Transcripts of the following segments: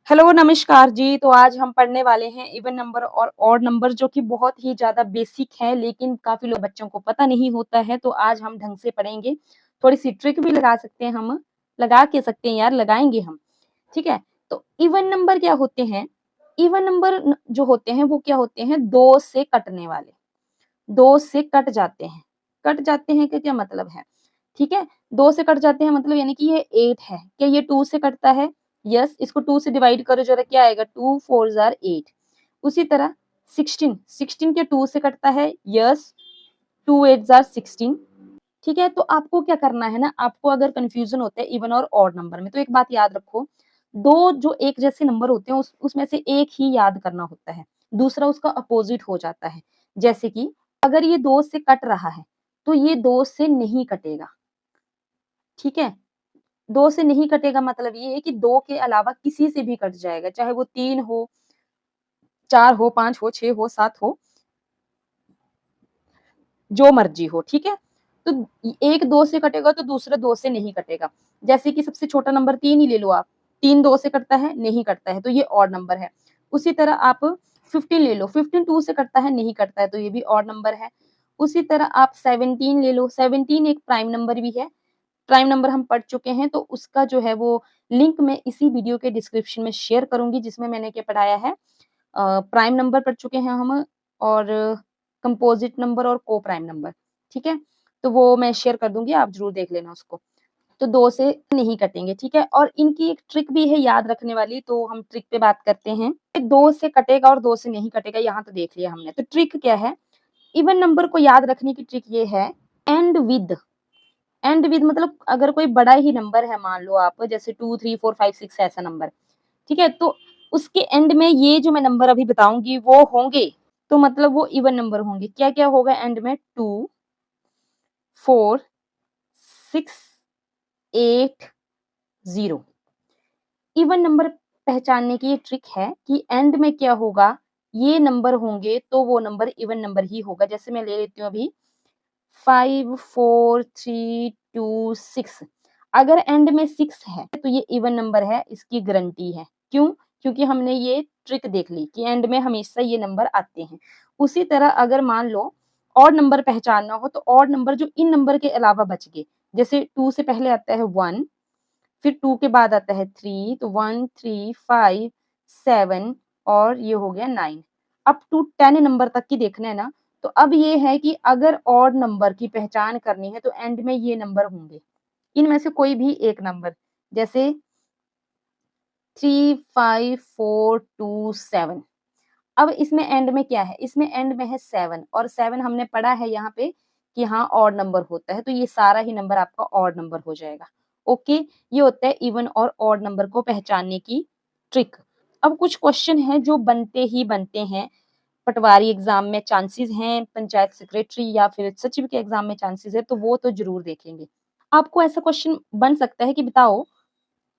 Hello नमस्कार जी। तो आज हम पढ़ने वाले हैं इवन नंबर और ऑड नंबर जो कि बहुत ही ज़्यादा बेसिक है, लेकिन काफ़ी लोग बच्चों को पता नहीं होता है। तो आज हम ढंग से पढ़ेंगे। थोड़ी-सी ट्रिक भी लगा सकते हैं हम, लगा के सकते हैं यार, लगाएँगे हम, ठीक है? तो इवन नंबर क्या होते हैं? इवन नंबर न जो होते हैं वो क्या होते हैं? 2 से कटने वाले, 2 से कट जाते हैं। कट जाते हैं का क्या मतलब है? ठीक है? 2 से कट जाते हैं मतलब यानी कि ये 8 है। क्या ये 2 से कटता है? यस, इसको 2 से डिवाइड करो ज़रा क्या आएगा? 2 4 ज़ार 8। उसी तरह 16, 16 क्या 2 से कटता है? यस, 2 8 ज़ार 16। ठीक है? तो आपको क्या करना है ना, आपको अगर कन्फ्यूज़न होता है इवन और ऑड नंबर में, तो एक बात याद रखो, 2 जो एक जैसे नंबर होते हैं उसमें से एक ही याद करना होता है, दूसरा उसका अपोज़िट हो जाता है। जैसे कि अगर ये 2 से कट रहा है, तो ये 2 से नहीं कटेगा, ठीक है? 2 से नहीं कटेगा मतलब ये है कि 2 के अलावा किसी से भी कट जाएगा, चाहे वो 3 हो, 4 हो, 5 हो, 6 हो, 7 हो, जो मर्ज़ी हो, ठीक है? तो एक 2 से कटेगा तो दूसरा 2 से नहीं कटेगा। जैसे कि सबसे छोटा नंबर 3 ही ले लो आप, 3 2 से कटता है? नहीं कटता है, तो ये ऑड नंबर है। उसी तरह आप 15 ले लो, 15 2 से कटता है? नहीं कटता है, तो ये भी ऑड नंबर है। उसी तरह आप 17 ले लो, 17 एक प्राइम नंबर भी है। प्राइम नंबर हम पढ़ चुके हैं, तो उसका जो है वो लिंक मैं इसी वीडियो के डिस्क्रिप्शन में शेयर करूँगी, जिसमें मैंने क्या पढ़ाया है, प्राइम नंबर पढ़ चुके हैं हम और कंपोज़िट नंबर और को-प्राइम नंबर, ठीक है? तो वो मैं शेयर कर दूँगी, आप ज़रूर देख लेना उसको। तो 2 से नहीं कटेंगे, ठीक है? और इनकी एक ट्रिक भी है याद रखने वाली, तो हम ट्रिक पे बात करते हैं। 2 से कटेगा और 2 से नहीं कटेगा, यहाँ तो देख लिया हमने। तो ट्रिक क्या है? इवन नंबर को याद रखने की ट्रिक ये है, एंड विद एंड विद मतलब अगर कोई बड़ा ही नंबर है, मान लो आप जैसे 2 3 4 5 6 ऐसा नंबर, ठीक है? तो उसके एंड में ये जो मैं नंबर अभी बताऊँगी वो होंगे, तो मतलब वो इवन नंबर होंगे। क्या-क्या होगा एंड में? 2 4 6 8 0। इवन नंबर पहचानने की ये ट्रिक है कि एंड में क्या होगा, ये नंबर होंगे तो वो नंबर इवन नंबर ही होगा। जैसे मैं ले लेती हूँ अभी 5 4 3 2 6। अगर एंड में 6 है तो ये इवन नंबर है, इसकी गारंटी है। क्यों? क्योंकि हमने ये ट्रिक देख ली कि एंड में हमेशा ये नंबर आते हैं। उसी तरह अगर मान लो ऑड नंबर पहचानना हो, तो ऑड नंबर जो इन नंबर के अलावा बच गए, जैसे 2 से पहले आता है 1, फिर 2 के बाद आता है 3, तो 1 3 5 7 और ये हो गया 9। अप टू 10 नंबर तक की देखना है ना, तो अब ये है कि अगर ऑड नंबर की पहचान करनी है तो एंड में ये नंबर होंगे। इनमें से कोई भी एक नंबर, जैसे 3 5 4 2 7। अब इसमें एंड में क्या है? इसमें एंड में है 7 और 7 हमने पढ़ा है यहाँ पे कि हाँ ऑड नंबर होता है, तो ये सारा ही नंबर आपका ऑड नंबर हो जाएगा। ओके, ये होता है इवन और ऑड नंबर को पहचानने की ट्रिक। अब कुछ क्वेश्चन हैं जो बनते ही बनते हैं, पटवारी एग्जाम में चांसेस हैं, पंचायत सेक्रेटरी या फिर सचिव के एग्जाम में चांसेस है, तो वो तो जरूर देखेंगे। आपको ऐसा क्वेश्चन बन सकता है कि बताओ,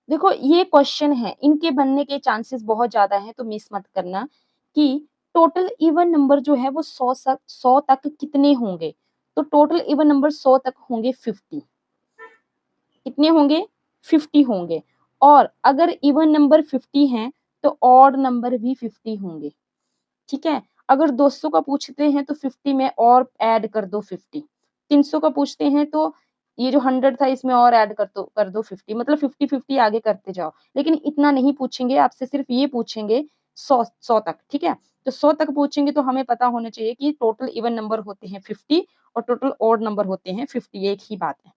देखो ये क्वेश्चन है, इनके बनने के चांसेस बहुत ज़्यादा हैं, तो मिस मत करना कि टोटल इवन नंबर जो है वो 100 तक कितने होंगे? तो टोटल इवन नंबर 100 तक होंगे 50। कितने होंगे? 50 होंगे। और अगर इवन नंबर 50 हैं, तो ऑड नंबर भी 50 होंगे, ठीक है? अगर 200 का पूछते हैं तो 50 में और ऐड कर दो 50। 300 का पूछते हैं तो ये जो 100 था इसमें और ऐड कर दो 50, मतलब 50-50 आगे करते जाओ। लेकिन इतना नहीं पूछेंगे आपसे, सिर्फ ये पूछेंगे 100 तक, ठीक है? तो 100 तक पूछेंगे तो हमें पता होना चाहिए कि टोटल इवन नंबर होते हैं 50 और टोटल ऑड नंबर होते हैं 50, एक ही बात है।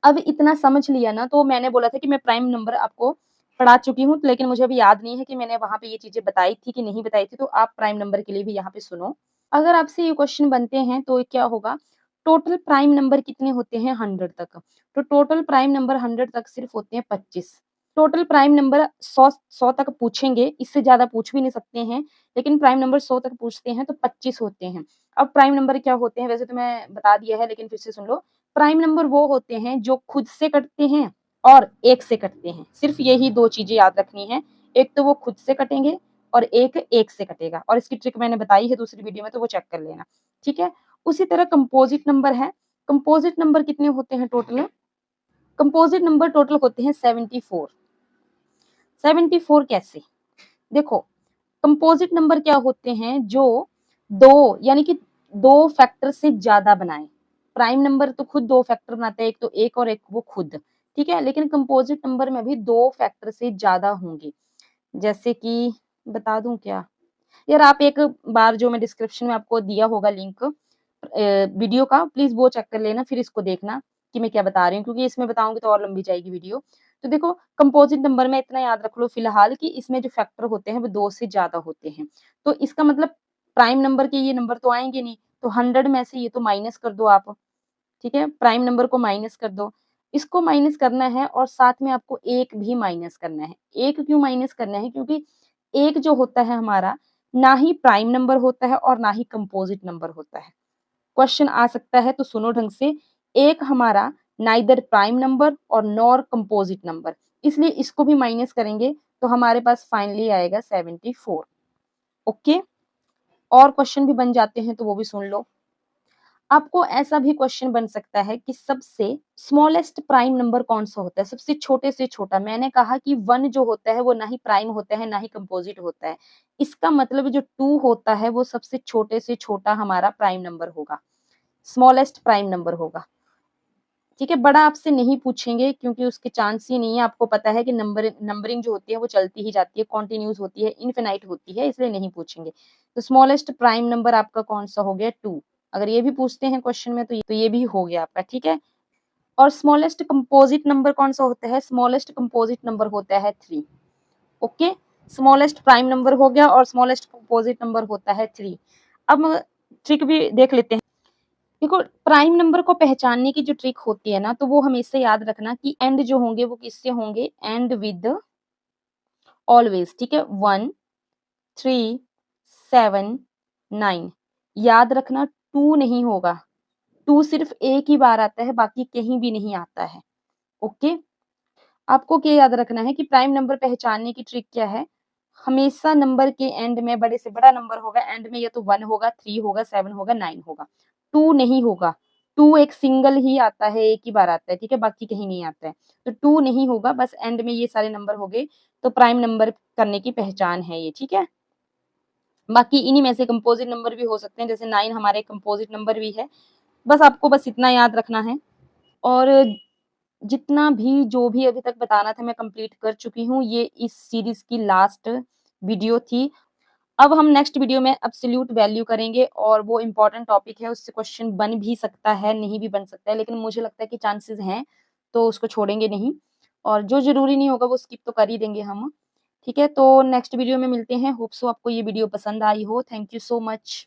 अब इतना समझ लिया ना, तो मैंने बोला था कि मैं प्राइम नंबर आपको पढ़ा चुकी हूँ, लेकिन मुझे अभी याद नहीं है कि मैंने वहाँ पे ये चीज़ें बताई थी कि नहीं बताई थी, तो आप प्राइम नंबर के लिए भी यहाँ पे सुनो। अगर आपसे ये क्वेश्चन बनते हैं तो क्या होगा, टोटल प्राइम नंबर कितने होते हैं 100 तक? तो टोटल प्राइम नंबर 100 तक सिर्फ होते हैं 25। टोटल प्राइम नंबर 100 तक पूछेंगे, इससे ज़्यादा पूछ भी नहीं सकते हैं, लेकिन प्राइम नंबर 100 तक पूछते हैं तो 25 होते हैं। अब प्राइम नंबर क्या होते हैं, वैसे तो मैं बता दिया है, लेकिन फिर से सुन लो। प्राइम नंबर वो होते हैं जो खुद से कटते हैं और 1 से कटते हैं। सिर्फ यही 2 चीज़ें याद रखनी है। एक तो वो खुद से कटेंगे और एक 1 से कटेगा, और इसकी ट्रिक मैंने बताई है दूसरी वीडियो में, तो वो चेक कर लेना, ठीक है? उसी तरह कंपोज़िट नंबर है। कंपोज़िट नंबर कितने होते हैं टोटल? कंपोज़िट नंबर टोटल होते हैं 74। 74 कैसे? देखो, कंपोजिट नंबर क्या होते हैं जो 2 यानी कि 2 फैक्टर से ज़्यादा बनाएँ। प्राइम नंबर तो खुद 2 फैक्टर बनाता है, एक तो 1 और एक वो खुद, ठीक है? लेकिन कंपोजिट नंबर में भी 2 फैक्टर से ज़्यादा होंगे। जैसे कि बता दूँ क्या? यार आप एक बार जो मैं डिस्क्रिप्शन में आपको दिया होगा लिंक वीडियो का प्लीज़ वो चेक कर लेना, फिर इसको देखना कि मैं क्या बता रही हूँ, क्योंकि इसमें बताऊँगी तो और लंबी जाएगी वीडियो। तो देखो कंपोजिट नंबर में इतना याद रख लो फिलहाल कि इसमें जो फैक्टर होते हैं वो 2 से ज़्यादा होते हैं। तो इसका मतलब प्राइम नंबर के ये नंबर तो आएँगे नहीं, तो 100 में से ये तो माइनस कर दो आप, ठीक है? प्राइम नंबर को माइनस कर दो। इसको माइनस करना है और साथ में आपको 1 भी माइनस करना है। 1 क्यों माइनस करना है? क्योंकि 1 जो होता है हमारा, ना ही प्राइम नंबर होता है और ना ही कंपोजिट नंबर होता है। क्वेश्चन आ सकता है तो सुनो ढंग से, एक हमारा नाइदर प्राइम नंबर और नॉर कंपोजिट नंबर, इसलिए इसको भी माइनस करेंगे तो हमारे पास फाइनली आएगा 74। ओके, और क्वेश्चन भी बन जाते हैं तो वो भी सुन लो। आपको ऐसा भी क्वेश्चन बन सकता है कि सबसे स्मॉलेस्ट प्राइम नंबर कौन सा होता है, सबसे छोटे से छोटा। मैंने कहा कि 1 जो होता है वो ना ही प्राइम होता है ना ही कंपोजिट होता है। इसका मतलब जो 2 होता है वो सबसे छोटे से छोटा हमारा प्राइम नंबर होगा, स्मॉलेस्ट प्राइम नंबर होगा। ठीक है, बड़ा आपसे नहीं पूछेंगे क्योंकि उसके चांस ही नहीं है। आपको पता है कि नंबरिंग जो होती है वो चलती ही जाती है, कंटीन्यूअस होती है, इनफिनाइट होती है, इसलिए नहीं पूछेंगे। तो स्मॉलेस्ट प्राइम नंबर आपका कौन-सा हो गया? 2। अगर ये भी पूछते हैं क्वेश्चन में तो ये भी हो गया आपका, ठीक है? और स्मॉलेस्ट कंपोजिट नंबर कौन-सा होता है? स्मॉलेस्ट कंपोजिट नंबर होता है 3। ओके? स्मॉलेस्ट प्राइम नंबर हो गया और स्मॉलेस्ट कंपोजिट नंबर होता है 3। अब ट्रिक भी देख लेते हैं। देखो प्राइम नंबर को पहचानने की जो ट्रिक होती है ना, तो वो हमेशा याद रखना कि एंड जो होंगे वो किससे होंगे? एंड विद ऑलवेज, ठीक है? 1, 3, 7, 9। याद रखना 2 नहीं होगा। 2 सिर्फ एक ही बार आता है, बाकी कहीं भी नहीं आता है। ओके? आपको क्या याद रखना है कि प्राइम नंबर पहचानने की ट्रिक क्या है? हमेशा नंबर के एंड में बड़े से बड़ा नंबर होगा, एंड में या तो 1 होगा, 3 होगा, 7 होगा, 9 होगा। 2 नहीं होगा। 2 एक सिंगल ही आता है, एक ही बार आता है, ठीक है? बाकी कहीं नहीं आता है। तो 2 नहीं होगा, बस एंड में ये सारे नंबर हो गए, तो प्राइम नंबर करने की पहचान है ये, ठीक है? बाकी इन्हीं में से कंपोजिट नंबर भी हो सकते हैं, जैसे 9 हमारे कंपोजिट नंबर भी है। बस आपको बस इतना याद रखना है और जितना भी जो भी अभी तक बताना था मैं कंप्लीट कर चुकी हूँ। ये इस सीरीज़ की लास्ट वीडियो थी। अब हम नेक्स्ट वीडियो में एब्सोल्यूट वैल्यू करेंगे और वो इम्पोर्टेंट टॉपिक है, उससे क्वेश्चन बन भी सकता है, नहीं भी बन सकता है, लेकिन मुझे लगता है कि चांसेस हैं, तो उसको छोड़ेंगे नहीं और जो ज़रूरी नहीं होगा वो स्किप तो कर ही देंगे हम। ठीक है? तो नेक्स्ट वीडियो में मिलते हैं। होप सो आपको ये वीडियो पसंद आई हो। Thank you so much.